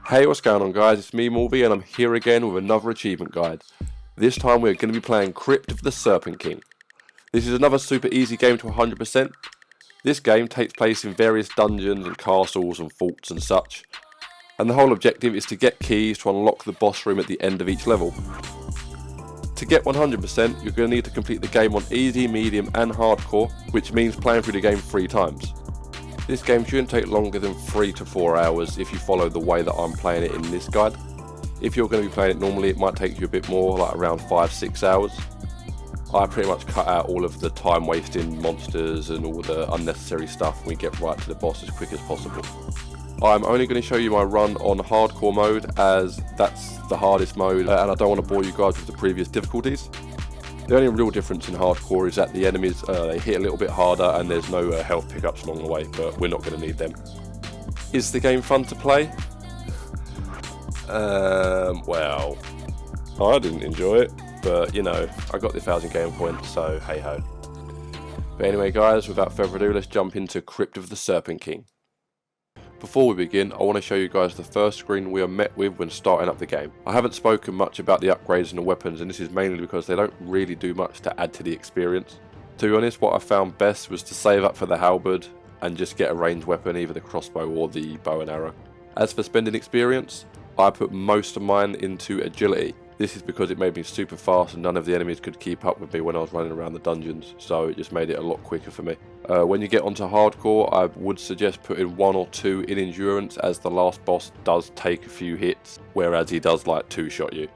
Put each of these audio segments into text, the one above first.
Hey, what's going on guys, it's me Morvi and I'm here again with another achievement guide. This time we're going to be playing Crypt of the Serpent King. This is another super easy game to 100%. This game takes place in various dungeons and castles and forts and such. And the whole objective is to get keys to unlock the boss room at the end of each level. To get 100% you're going to need to complete the game on easy, medium and hardcore, which means playing through the game 3 times. This game shouldn't take longer than 3 to 4 hours if you follow the way that I'm playing it in this guide. If you're going to be playing it normally, it might take you a bit more, like around 5-6 hours. I pretty much cut out all of the time wasting monsters and all the unnecessary stuff and we get right to the boss as quick as possible. I'm only going to show you my run on hardcore mode as that's the hardest mode and I don't want to bore you guys with the previous difficulties. The only real difference in hardcore is that the enemies they hit a little bit harder and there's no health pickups along the way, but we're not going to need them. Is the game fun to play? Well, I didn't enjoy it, but you know, I got the 1000 game points, so hey ho. But anyway guys, without further ado, let's jump into Crypt of the Serpent King. Before we begin, I want to show you guys the first screen we are met with when starting up the game. I haven't spoken much about the upgrades and the weapons, and this is mainly because they don't really do much to add to the experience. To be honest, what I found best was to save up for the halberd and just get a ranged weapon, either the crossbow or the bow and arrow. As for spending experience, I put most of mine into agility. This is because it made me super fast and none of the enemies could keep up with me when I was running around the dungeons, so it just made it a lot quicker for me. When you get onto hardcore, I would suggest putting 1 or 2 in endurance, as the last boss does take a few hits, whereas he does like 2-shot you.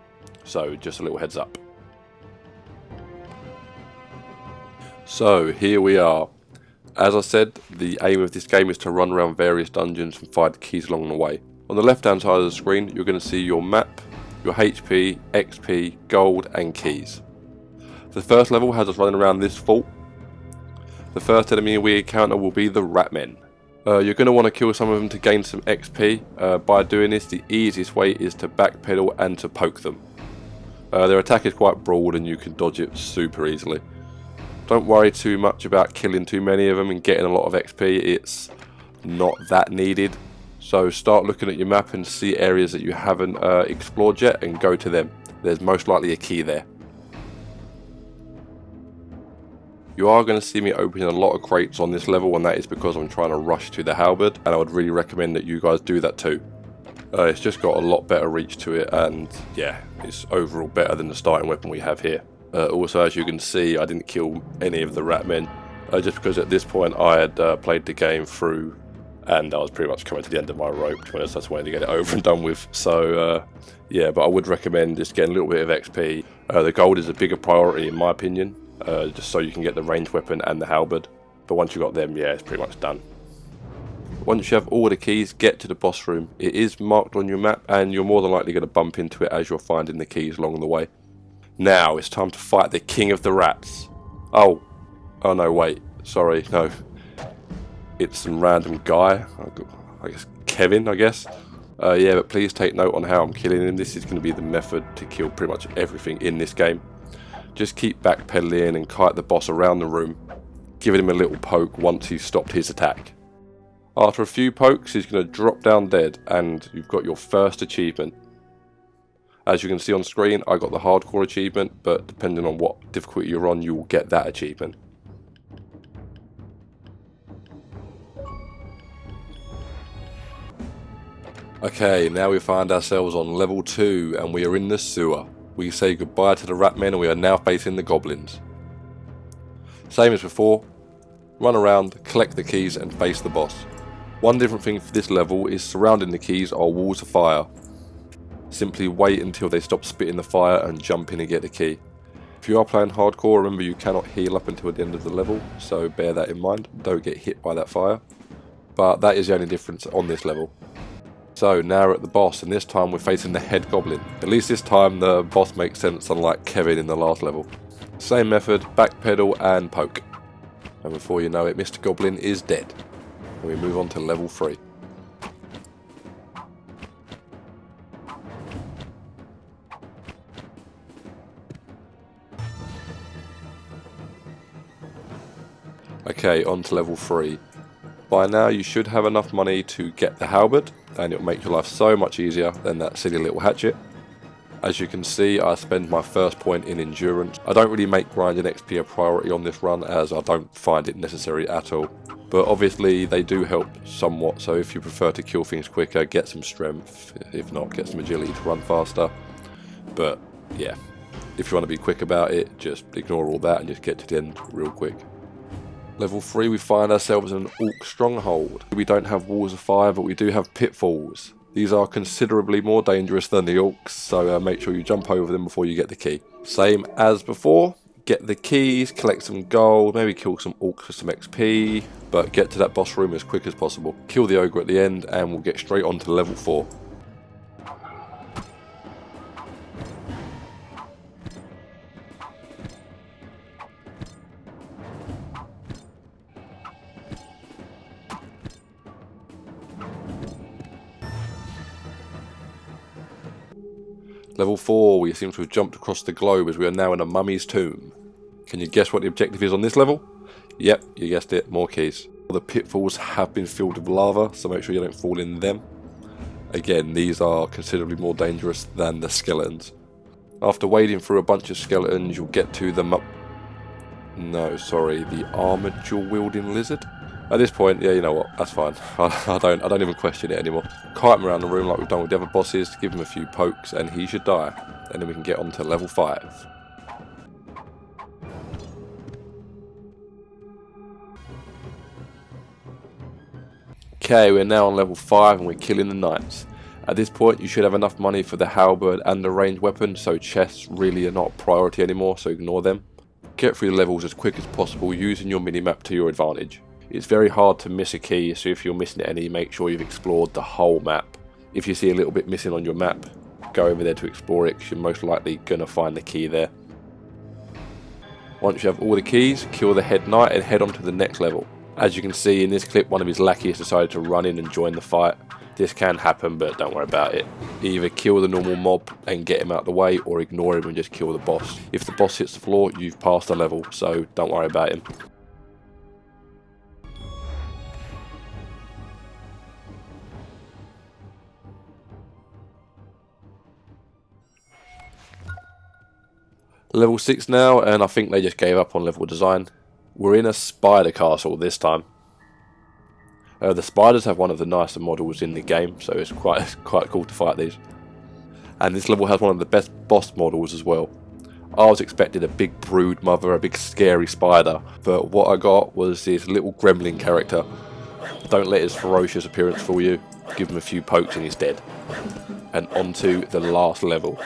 So just a little heads up. So here we are. As I said, the aim of this game is to run around various dungeons and find keys along the way. On the left hand side of the screen you're going to see your map, your HP, XP, gold and keys. The first level has us running around this fort. The first enemy we encounter will be the Ratmen. You're going to want to kill some of them to gain some XP. By doing this, the easiest way is to backpedal and to poke them. Their attack is quite broad and you can dodge it super easily. Don't worry too much about killing too many of them and getting a lot of XP, it's not that needed. So start looking at your map and see areas that you haven't explored yet and go to them. There's most likely a key there. You are going to see me opening a lot of crates on this level, and that is because I'm trying to rush to the halberd, and I would really recommend that you guys do that too. It's just got a lot better reach to it, and yeah, it's overall better than the starting weapon we have here. Also, as you can see, I didn't kill any of the Ratmen, just because at this point I had played the game through and I was pretty much coming to the end of my rope, to be honest. I just wanted to get it over and done with. So yeah, but I would recommend just getting a little bit of XP. The gold is a bigger priority in my opinion, just so you can get the ranged weapon and the halberd. But once you've got them, yeah, it's pretty much done. Once you have all the keys, get to the boss room. It is marked on your map and you're more than likely going to bump into it as you're finding the keys along the way. Now it's time to fight the King of the Rats. Oh no, wait, sorry, no. It's some random guy, I guess Kevin, I guess. Yeah, but please take note on how I'm killing him. This is going to be the method to kill pretty much everything in this game. Just keep backpedaling and kite the boss around the room, giving him a little poke once he's stopped his attack. After a few pokes, he's going to drop down dead and you've got your first achievement. As you can see on screen, I got the hardcore achievement, but depending on what difficulty you're on, you will get that achievement. Okay, now we find ourselves on level 2 and we are in the sewer. We say goodbye to the Ratmen and we are now facing the goblins. Same as before, run around, collect the keys and face the boss. One different thing for this level is surrounding the keys are walls of fire. Simply wait until they stop spitting the fire and jump in and get the key. If you are playing hardcore, remember you cannot heal up until the end of the level, so bear that in mind, don't get hit by that fire. But that is the only difference on this level. So now we're at the boss, and this time we're facing the head goblin. At least this time the boss makes sense, unlike Kevin in the last level. Same method, backpedal and poke. And before you know it, Mr. Goblin is dead. And we move on to level 3. Okay, on to level 3. By now you should have enough money to get the halberd, and it'll make your life so much easier than that silly little hatchet. As you can see, I spend my first point in endurance. I don't really make grinding XP a priority on this run, as I don't find it necessary at all. But obviously they do help somewhat, so if you prefer to kill things quicker, get some strength. If not, get some agility to run faster. But yeah, if you want to be quick about it, just ignore all that and just get to the end real quick. Level 3, we find ourselves in an Orc stronghold. We don't have walls of fire, but we do have pitfalls. These are considerably more dangerous than the Orcs, so make sure you jump over them before you get the key. Same as before, get the keys, collect some gold, maybe kill some Orcs for some XP, but get to that boss room as quick as possible. Kill the ogre at the end and we'll get straight on to level 4. Level 4, we seem to have jumped across the globe as we are now in a mummy's tomb. Can you guess what the objective is on this level? Yep, you guessed it, more keys. The pitfalls have been filled with lava, so make sure you don't fall in them. Again, these are considerably more dangerous than the skeletons. After wading through a bunch of skeletons, you'll get to the the armored dual-wielding lizard. At this point, yeah, you know what, that's fine. I don't even question it anymore. Kite him around the room like we've done with the other bosses, give him a few pokes and he should die. And then we can get on to level 5. Okay, we're now on level 5 and we're killing the knights. At this point you should have enough money for the halberd and the ranged weapon, so chests really are not a priority anymore, so ignore them. Get through the levels as quick as possible using your minimap to your advantage. It's very hard to miss a key, so if you're missing any, make sure you've explored the whole map. If you see a little bit missing on your map, go over there to explore it, because you're most likely going to find the key there. Once you have all the keys, kill the head knight and head on to the next level. As you can see in this clip, one of his lackeys decided to run in and join the fight. This can happen, but don't worry about it. Either kill the normal mob and get him out of the way, or ignore him and just kill the boss. If the boss hits the floor, you've passed the level, so don't worry about him. Level 6 now, and I think they just gave up on level design. We're in a spider castle this time. The spiders have one of the nicer models in the game, so it's quite cool to fight these. And this level has one of the best boss models as well. I was expecting a big brood mother, a big scary spider, but what I got was this little gremlin character. Don't let his ferocious appearance fool you. Give him a few pokes and he's dead. And on to the last level.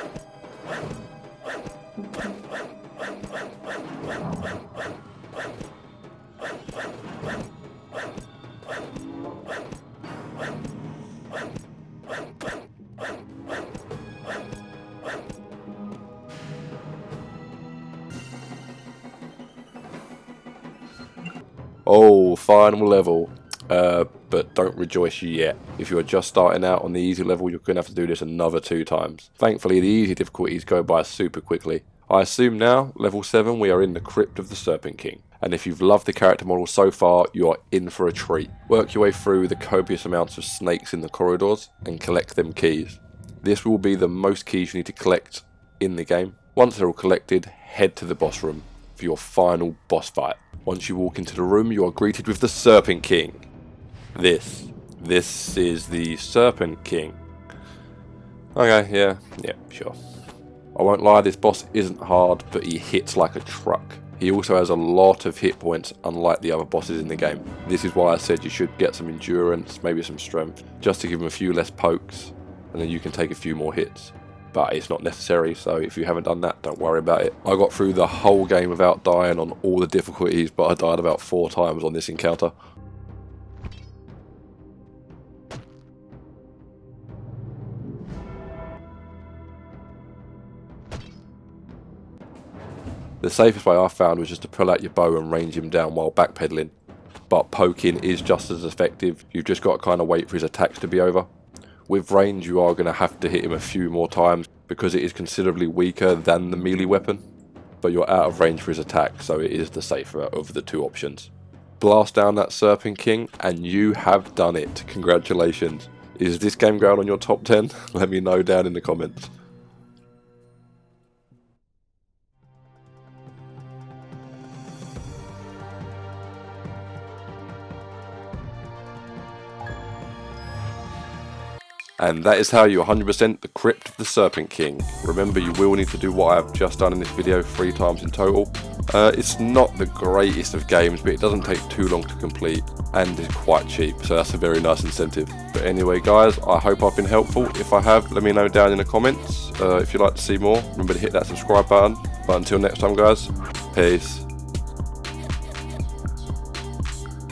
Oh, final level. But don't rejoice yet. If you're just starting out on the easy level, you're going to have to do this another 2 times. Thankfully, the easy difficulties go by super quickly. I assume now, level 7, we are in the Crypt of the Serpent King. And if you've loved the character model so far, you are in for a treat. Work your way through the copious amounts of snakes in the corridors and collect them keys. This will be the most keys you need to collect in the game. Once they're all collected, head to the boss room for your final boss fight. Once you walk into the room, you are greeted with the Serpent King. This is the Serpent King. Okay, yeah, sure. I won't lie, this boss isn't hard, but he hits like a truck. He also has a lot of hit points, unlike the other bosses in the game. This is why I said you should get some endurance, maybe some strength, just to give him a few less pokes, and then you can take a few more hits. But it's not necessary, so if you haven't done that, don't worry about it. I got through the whole game without dying on all the difficulties, but I died about 4 times on this encounter. The safest way I found was just to pull out your bow and range him down while backpedaling. But poking is just as effective, you've just got to kind of wait for his attacks to be over. With range, you are going to have to hit him a few more times because it is considerably weaker than the melee weapon. But you're out of range for his attack, so it is the safer of the 2 options. Blast down that Serpent King, and you have done it. Congratulations. Is this game going on your top 10? Let me know down in the comments. And that is how you 100% the Crypt of the Serpent King. Remember, you will need to do what I have just done in this video 3 times in total. It's not the greatest of games, but it doesn't take too long to complete and is quite cheap, so that's a very nice incentive. But anyway guys, I hope I've been helpful. If I have, let me know down in the comments. If you'd like to see more, remember to hit that subscribe button. But until next time guys, peace.